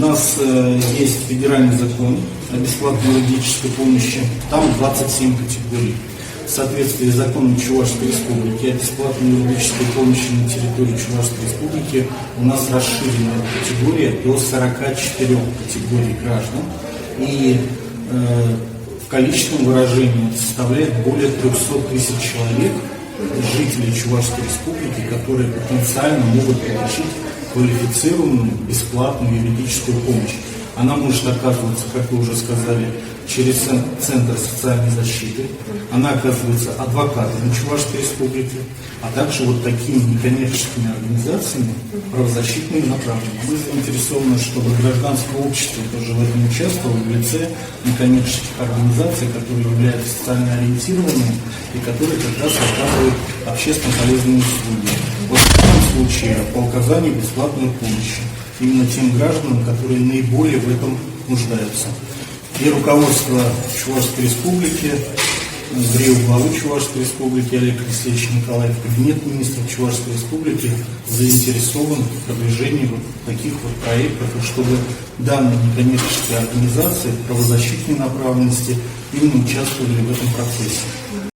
нас есть федеральный закон о бесплатной юридической помощи, там 27 категорий. В соответствии с законом Чувашской Республики о бесплатной юридической помощи на территории Чувашской Республики у нас расширена категория до 44 категорий граждан. И в количественном выражении это составляет более 300 тысяч человек, жителей Чувашской Республики, которые потенциально могут получить квалифицированную бесплатную юридическую помощь. Она может оказываться, как вы уже сказали, через Центр социальной защиты, она оказывается адвокатами Чувашской Республики, а также вот такими некоммерческими организациями правозащитными направлениями. Мы заинтересованы, чтобы гражданское общество тоже в этом участвовало в лице некоммерческих организаций, которые являются социально ориентированными и которые как раз оказывают общественно полезные услуги. Вот в этом случае по указанию бесплатной помощи именно тем гражданам, которые наиболее в этом нуждаются. И руководство Чувашской Республики, главы Чувашской Республики Олег Алексеевич Николаев, кабинет министров Чувашской Республики заинтересован в продвижении вот таких вот проектов, чтобы данные некоммерческие организации правозащитной направленности именно участвовали в этом процессе.